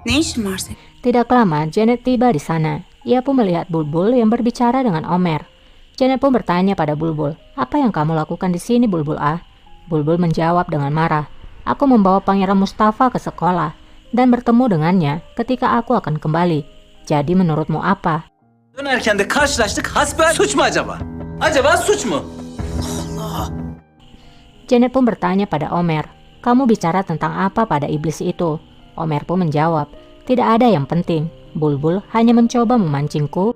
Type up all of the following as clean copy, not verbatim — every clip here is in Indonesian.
Ne işin var senin? Tidak lama, Janet tiba di sana. Ia pun melihat Bulbul yang berbicara dengan Omer. Janet pun bertanya pada Bulbul, "Apa yang kamu lakukan di sini, Bulbul ah?" Bulbul menjawab dengan marah, "Aku membawa Pangeran Mustafa ke sekolah dan bertemu dengannya ketika aku akan kembali. Jadi menurutmu apa?" Dönerken de karşılaştık. Hasbel suç mu acaba? Acaba suç mu? Janet pun bertanya pada Omer, "Kamu bicara tentang apa pada iblis itu?" Omer pun menjawab, "Tidak ada yang penting. Bulbul hanya mencoba memancingku,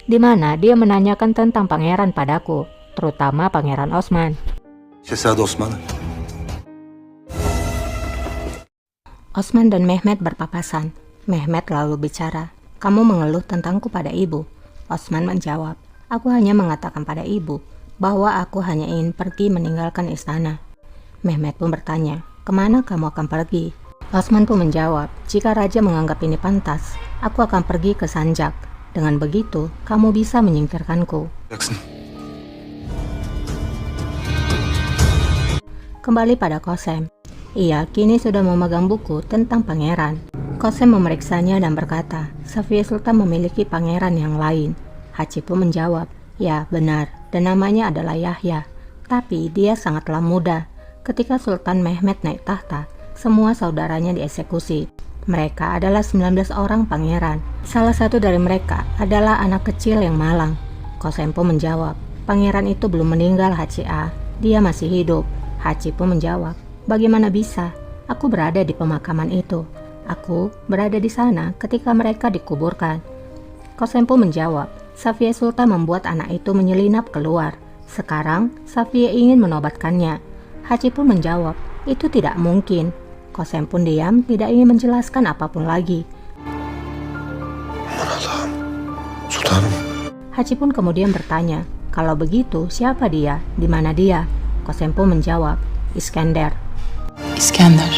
di mana dia menanyakan tentang pangeran padaku, terutama Pangeran Osman." Şehzade Osman. Osman dan Mehmet berpapasan. Mehmet lalu bicara, "Kamu mengeluh tentangku pada ibu." Osman menjawab, "Aku hanya mengatakan pada ibu bahwa aku hanya ingin pergi meninggalkan istana." Mehmet pun bertanya, "Kemana kamu akan pergi?" Osman pun menjawab, "Jika raja menganggap ini pantas, aku akan pergi ke Sanjak. Dengan begitu, kamu bisa menyingkirkanku." Jackson. Kembali pada Kosem. Ia kini sudah memegang buku tentang pangeran. Kosem memeriksanya dan berkata, Safia Sultan memiliki pangeran yang lain. Hachi pun menjawab, "Ya, benar, dan namanya adalah Yahya. Tapi dia sangatlah muda. Ketika Sultan Mehmet naik tahta, semua saudaranya dieksekusi. Mereka adalah 19 orang pangeran. Salah satu dari mereka adalah anak kecil yang malang." Kosem pun menjawab, "Pangeran itu belum meninggal, Hachi A. Dia masih hidup." Hachi pun menjawab, "Bagaimana bisa? Aku berada di pemakaman itu. Aku berada di sana ketika mereka dikuburkan." Kosem pun menjawab, "Safia Sultan membuat anak itu menyelinap keluar. Sekarang Safia ingin menobatkannya." Hachi pun menjawab, "Itu tidak mungkin." Kosem pun diam, tidak ingin menjelaskan apapun lagi. Aman Allah'ım. Sultanım. Hachi pun kemudian bertanya, "Kalau begitu, siapa dia? Di mana dia?" Kosem pun menjawab, "Iskender." İskender.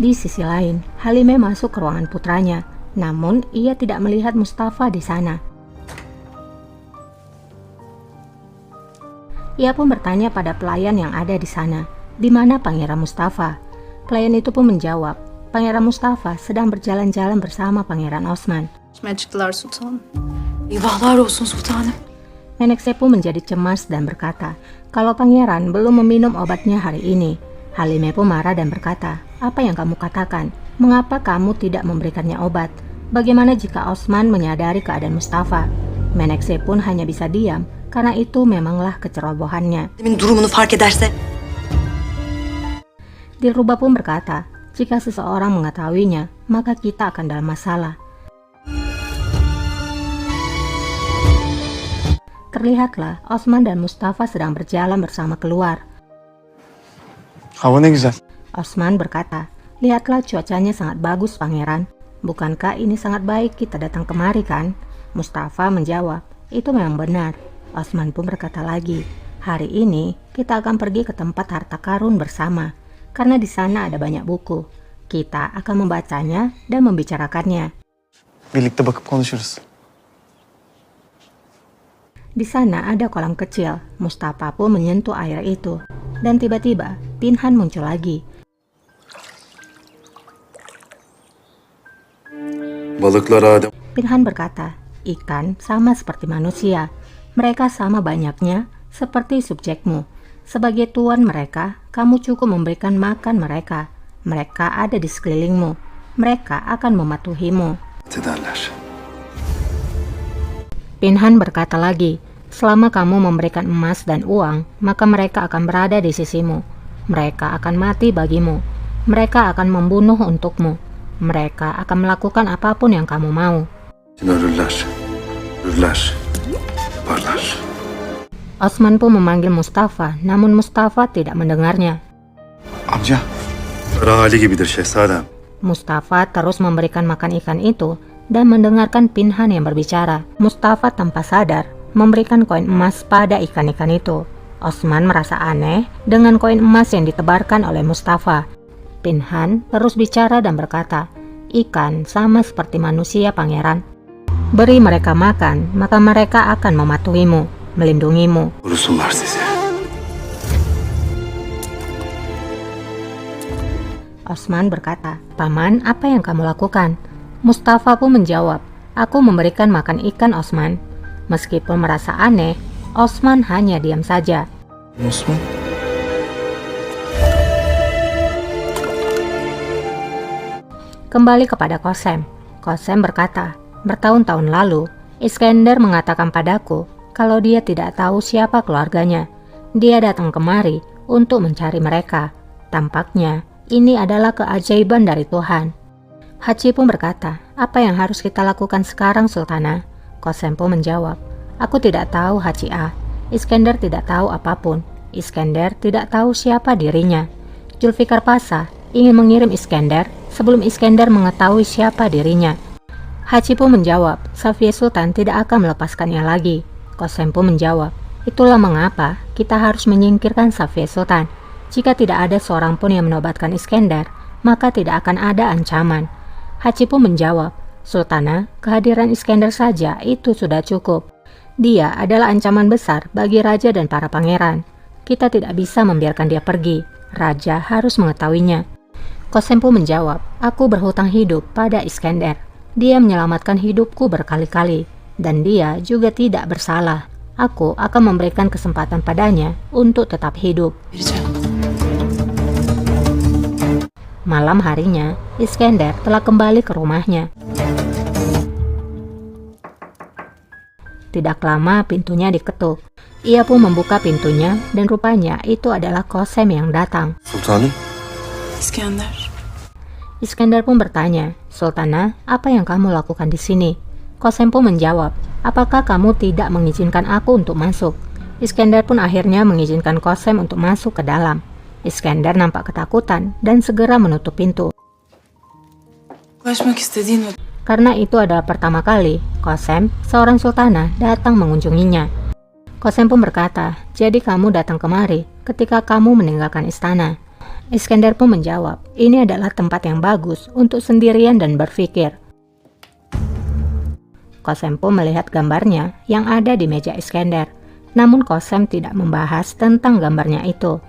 Di sisi lain, Halime masuk ke ruangan putranya, namun ia tidak melihat Mustafa di sana. Ia pun bertanya pada pelayan yang ada di sana, "Di mana Pangeran Mustafa?" Pelayan itu pun menjawab, "Pangeran Mustafa sedang berjalan-jalan bersama Pangeran Osman." Kime çıktılar sultanım? Eyvahlar olsun sultanım. Menekse pun menjadi cemas dan berkata, "Kalau pangeran belum meminum obatnya hari ini." Halime pun marah dan berkata, "Apa yang kamu katakan? Mengapa kamu tidak memberikannya obat? Bagaimana jika Osman menyadari keadaan Mustafa?" Menekse pun hanya bisa diam, karena itu memanglah kecerobohannya. Demin durumunu fark ederse. Dilrubah pun berkata, "Jika seseorang mengetahuinya, maka kita akan dalam masalah." Terlihatlah Osman dan Mustafa sedang berjalan bersama keluar. Hava ne güzel. Osman berkata, "Lihatlah cuacanya sangat bagus, pangeran. Bukankah ini sangat baik kita datang kemari kan?" Mustafa menjawab, "Itu memang benar." Osman pun berkata lagi, "Hari ini kita akan pergi ke tempat harta karun bersama, karena di sana ada banyak buku. Kita akan membacanya dan membicarakannya." Birlikte bakıp konuşuruz. Di sana ada kolam kecil. Mustafa pun menyentuh air itu, dan tiba-tiba Pinhan muncul lagi. Balıklar Adem. Pinhan berkata, "Ikan sama seperti manusia. Mereka sama banyaknya seperti subjekmu. Sebagai tuan mereka, kamu cukup memberikan makan mereka. Mereka ada di sekelilingmu. Mereka akan mematuhimu." Ederler. Pinhan berkata lagi, "Selama kamu memberikan emas dan uang, maka mereka akan berada di sisimu. Mereka akan mati bagimu. Mereka akan membunuh untukmu. Mereka akan melakukan apapun yang kamu mau." Ölürler. Ölürler. Yaparlar. Osman pun memanggil Mustafa, namun Mustafa tidak mendengarnya. Amca. Kara hali gibidir şehzadem. Mustafa terus memberikan makan ikan itu dan mendengarkan Pinhan yang berbicara. Mustafa tanpa sadar memberikan koin emas pada ikan-ikan itu. Osman merasa aneh dengan koin emas yang ditebarkan oleh Mustafa. Pinhan terus bicara dan berkata, "Ikan sama seperti manusia, pangeran. Beri mereka makan, maka mereka akan mematuhimu, melindungimu." Korusunlar sizi. Osman berkata, "Paman, apa yang kamu lakukan?" Mustafa pun menjawab, "Aku memberikan makan ikan Osman." Meskipun merasa aneh, Osman hanya diam saja. Osman. Kembali kepada Kosem. Kosem berkata, "Bertahun-tahun lalu, Iskender mengatakan padaku kalau dia tidak tahu siapa keluarganya. Dia datang kemari untuk mencari mereka. Tampaknya ini adalah keajaiban dari Tuhan." Haji pun berkata, "Apa yang harus kita lakukan sekarang, Sultana?" Kosem pun menjawab, "Aku tidak tahu, Haji A. Iskender tidak tahu apapun. Iskender tidak tahu siapa dirinya. Julfikar Pasha ingin mengirim Iskender sebelum Iskender mengetahui siapa dirinya." Haji pun menjawab, "Safiye Sultan tidak akan melepaskannya lagi." Kosem pun menjawab, "Itulah mengapa kita harus menyingkirkan Safiye Sultan. Jika tidak ada seorang pun yang menobatkan Iskender, maka tidak akan ada ancaman." Haji pun menjawab, "Sultana, kehadiran Iskender saja itu sudah cukup. Dia adalah ancaman besar bagi raja dan para pangeran. Kita tidak bisa membiarkan dia pergi. Raja harus mengetahuinya." Kosem pun menjawab, "Aku berhutang hidup pada Iskender. Dia menyelamatkan hidupku berkali-kali, dan dia juga tidak bersalah. Aku akan memberikan kesempatan padanya untuk tetap hidup." Malam harinya, Iskender telah kembali ke rumahnya. Tidak lama pintunya diketuk. Ia pun membuka pintunya dan rupanya itu adalah Kosem yang datang. Sultanım, İskender. Iskender pun bertanya, "Sultana, apa yang kamu lakukan di sini?" Kosem pun menjawab, "Apakah kamu tidak mengizinkan aku untuk masuk?" Iskender pun akhirnya mengizinkan Kosem untuk masuk ke dalam. Iskender nampak ketakutan dan segera menutup pintu. Ulaşmak istediğin ve Karena itu adalah pertama kali Kosem, seorang sultanah, datang mengunjunginya. Kosem pun berkata, "Jadi kamu datang kemari ketika kamu meninggalkan istana?" Iskender pun menjawab, "Ini adalah tempat yang bagus untuk sendirian dan berpikir." Kosem pun melihat gambarnya yang ada di meja Iskender. Namun Kosem tidak membahas tentang gambarnya itu.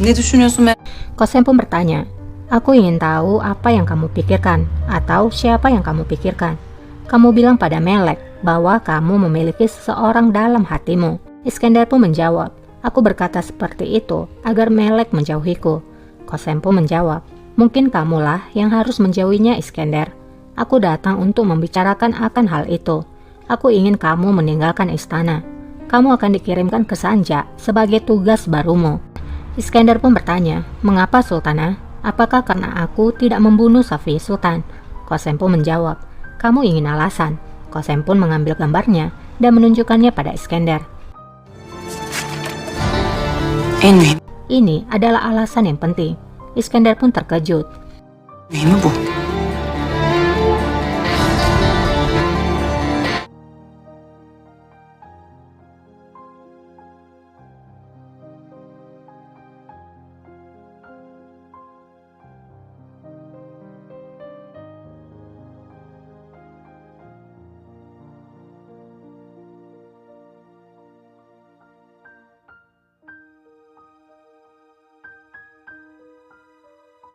ne düşünüyorsun? Kosem pun bertanya, "Aku ingin tahu apa yang kamu pikirkan atau siapa yang kamu pikirkan. Kamu bilang pada Melek bahwa kamu memiliki seseorang dalam hatimu." Iskender pun menjawab, "Aku berkata seperti itu agar Melek menjauhiku." Kosem pun menjawab, "Mungkin kamulah yang harus menjauhinya, Iskender. Aku datang untuk membicarakan akan hal itu. Aku ingin kamu meninggalkan istana. Kamu akan dikirimkan ke Sanja sebagai tugas barumu." Iskender pun bertanya, "Mengapa, Sultana? Apakah karena aku tidak membunuh Safiye Sultan?" Kosem pun menjawab, "Kamu ingin alasan." Kosem pun mengambil gambarnya dan menunjukkannya pada Iskender. En mühim. Ini adalah alasan yang penting. Iskender pun terkejut. Mühimi bu.